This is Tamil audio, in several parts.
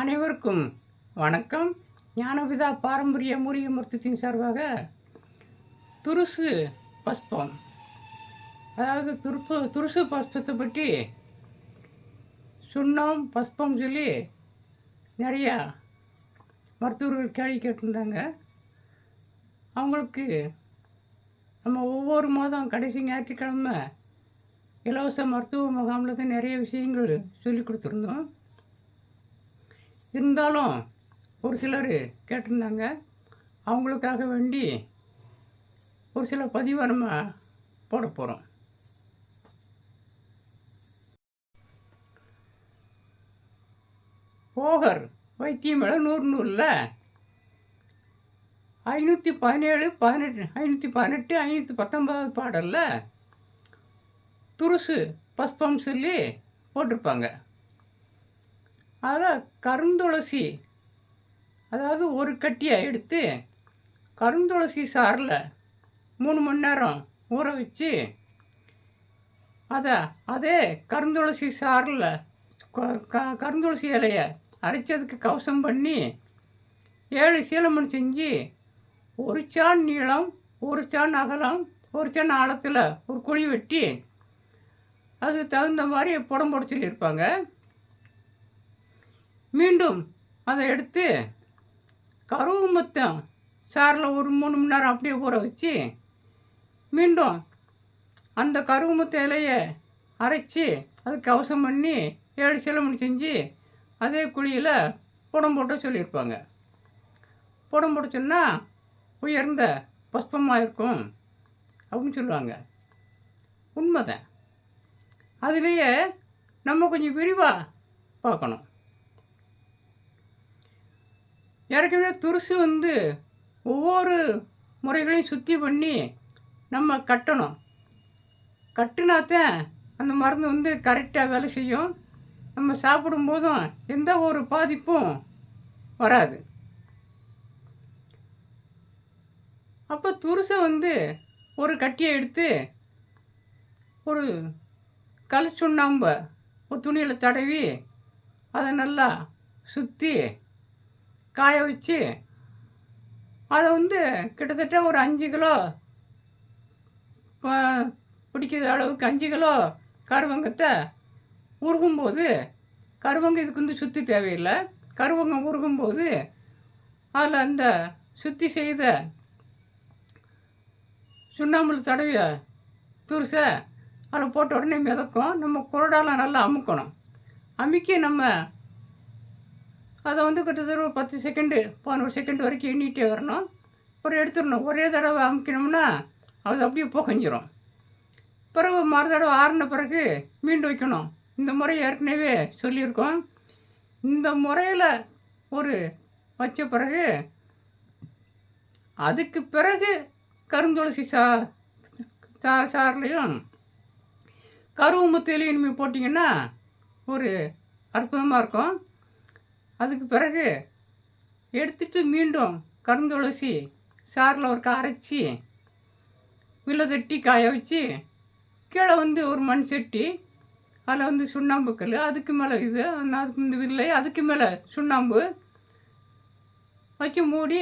அனைவருக்கும் வணக்கம். ஞானவிதா பாரம்பரிய மூலிகை மருத்துவத்தின் சார்பாக துருசு பஸ்பம், அதாவது துருசு பஸ்பத்தை பற்றி சுண்ணம் பஸ்பம் சொல்லி நிறையா மருத்துவர்கள் கேள்வி கேட்டிருந்தாங்க. அவங்களுக்கு நம்ம ஒவ்வொரு மாதம் கடைசி ஞாயிற்றுக்கிழமை இலவச மருத்துவ முகாமில் தான் நிறைய விஷயங்கள் சொல்லி கொடுத்துருந்தோம். இருந்தாலும் ஒரு சிலர் கேட்டிருந்தாங்க. அவங்களுக்காக வேண்டி ஒரு சில பதிவை நம்ம போட போகிறோம். போகர் வைத்தியம் 100 நூலில் 517, 518, 519 பாடலில் துருசு பஸ்பம் சொல்லி போட்டிருப்பாங்க. அதில் கருந்துளசி, அதாவது ஒரு கட்டியை எடுத்து கருந்துளசி சாறில் 3 மணி நேரம் ஊற வச்சு அதே கருந்துளசி சாறில் கருந்துளசி இலையை அரைச்சதுக்கு கவசம் பண்ணி 7 சீலமணி செஞ்சு 1 சான் நீளம், 1 சான் அகலம், 1 சான் ஆழத்தில் ஒரு குழி வெட்டி அதுக்கு தகுந்த மாதிரி புடம் போட சொல்லியிருப்பாங்க. மீண்டும் அதை எடுத்து கருவு மொத்தம் சாரில் ஒரு 3 மணி நேரம் அப்படியே ஊற வச்சு மீண்டும் அந்த கருவு மொத்த இலையை அரைச்சி அதுக்கு கவசம் பண்ணி 7 சீலமணி செஞ்சு அதே குழியில் புடம் போட்ட சொல்லியிருப்பாங்க. புடம் போட சொன்னால் உயர்ந்த பஸ்பமாக இருக்கும் அப்படின்னு சொல்லுவாங்க. உண்மைதான். அதுலேயே நம்ம கொஞ்சம் விரிவாக பார்க்கணும். ஏற்கனவே துருசு ஒவ்வொரு முறைகளையும் சுத்தி பண்ணி நம்ம கட்டணும். கட்டினாத்தான் அந்த மருந்து கரெக்டாக வேலை செய்யும். நம்ம சாப்பிடும்போதும் எந்த ஒரு பாதிப்பும் வராது. அப்போ துருசை ஒரு கட்டியை எடுத்து ஒரு கல் சுண்ணாம்பை ஒரு துணியில் தடவி அதை நல்லா சுற்றி காய வச்சு அதை கிட்டத்தட்ட ஒரு 5 கிலோ பிடிக்கிற அளவுக்கு 5 கிலோ கருவங்கத்தை உருகும்போது, கருவங்க இதுக்கு சுற்றி தேவையில்லை. கருவங்கம் உருகும்போது அதில் அந்த சுற்றி செய்த சுண்ணாம்பில் தடவிய துருசை அதில் போட்ட உடனே மிதக்கும். நம்ம குரடால் நல்லா அமுக்கணும். அமுக்கி நம்ம அதை கிட்டத்தட்ட ஒரு 10 செகண்டு 11 செகண்ட் வரைக்கும் எண்ணிகிட்டே வரணும். அப்புறம் எடுத்துடணும். ஒரே தடவை அமுக்கணும்னா அது அப்படியே புகஞ்சிரும். பிறகு மறு தடவை ஆறின பிறகு மீண்டும் வைக்கணும். இந்த முறை ஏற்கனவே சொல்லியிருக்கோம். இந்த முறையில் ஒரு வச்ச பிறகு அதுக்கு பிறகு கருந்துளசி சாறுலையும் கருவமுத்தையிலையும் இனிமேல் போட்டிங்கன்னா ஒரு அற்புதமாக இருக்கும். அதுக்கு பிறகு எடுத்துட்டு மீண்டும் கருந்துளசி சாரில் ஒரு அரைச்சி வில்லை தட்டி காய வச்சு கீழே ஒரு மண் சட்டி அதில் சுண்ணாம்பு கல், அதுக்கு மேலே அதுக்கு இந்த வில்லை, அதுக்கு மேலே சுண்ணாம்பு வச்சு மூடி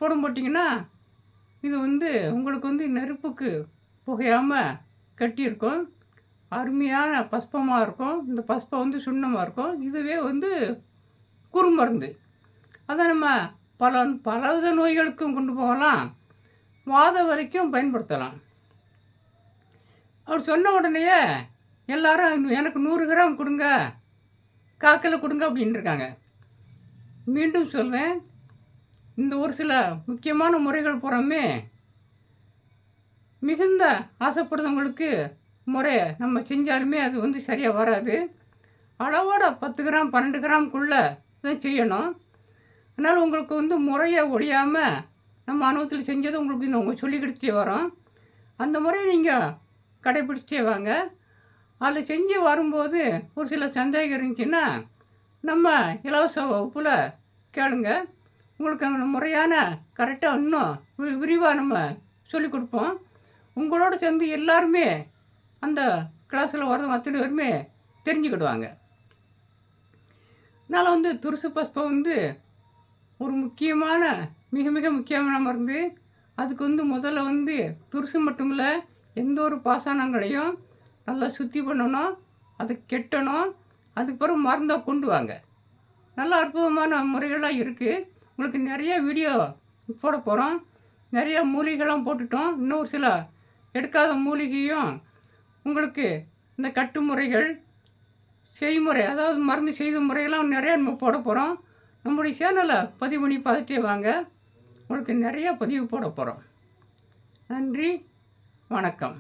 புடம் போட்டிங்கன்னா இது உங்களுக்கு நெருப்புக்கு புகையாமல் கட்டியிருக்கும். அருமையான பஸ்பமாக இருக்கும். இந்த பஸ்பம் சுண்ணமாக இருக்கும். இதுவே குறுமருந்து. அதை நம்ம பலவித நோய்களுக்கும் கொண்டு போகலாம். வாத வரைக்கும் பயன்படுத்தலாம். அவர் சொன்ன உடனேயே எல்லாரும் எனக்கு 100 கிராம் கொடுங்க, காக்கில் கொடுங்க அப்படின்னு இருக்காங்க. மீண்டும் சொல்கிறேன், இந்த ஒரு சில முக்கியமான முறைகள் புறமே மிகுந்த ஆசைப்படுறவங்களுக்கு முறை நம்ம செஞ்சாலுமே அது சரியாக வராது. அளவோட 10 கிராம் 12 கிராம்குள்ளே தான் செய்யணும். அதனால் உங்களுக்கு முறையை ஒழியாமல் நம்ம அனுபவத்தில் செஞ்சது உங்களுக்கு நாங்கள் சொல்லிக்கிட்டே வரோம். அந்த முறையை நீங்கள் கடைப்பிடிச்சே வாங்க. அதில் செஞ்சு வரும்போது ஒரு சில சந்தேகம் இருந்துச்சுன்னா நம்ம இலவச வகுப்பில் கேளுங்க. உங்களுக்கு அந்த முறையான கரெக்டாக இன்னும் விரிவாக நம்ம சொல்லிக் கொடுப்போம். உங்களோட சேர்ந்து எல்லாருமே அந்த கிளாஸில் வர அத்தனை பேருமே தெரிஞ்சுக்கிடுவாங்க. அதனால் வந்து துருசு பஸ்பம் வந்து ஒரு முக்கியமான மிக மிக முக்கியமான மருந்து. அதுக்கு வந்து முதல்ல வந்து துருசு மட்டும் இல்லை, எந்த ஒரு பாசானங்களையும் நல்லா சுத்தி பண்ணணும், அது கெட்டணும். அதுக்கு பிறகு மருந்தை கொண்டு வாங்க. நல்ல அற்புதமான முறைகள்லாம் இருக்குது. உங்களுக்கு நிறைய வீடியோ போட போகிறோம். நிறைய மூலிகைலாம் போட்டுட்டோம். இன்னொரு சில எடுக்காத மூலிகையும் உங்களுக்கு இந்த கட்டு முறைகள், செய்முறை, அதாவது மருந்து செய்த முறையெல்லாம் நிறைய நம்ம போட போகிறோம். நம்முடைய சேனலை பதிவு பண்ணி பார்த்துட்டே வாங்க. உங்களுக்கு நிறைய பதிவு போட போகிறோம். நன்றி, வணக்கம்.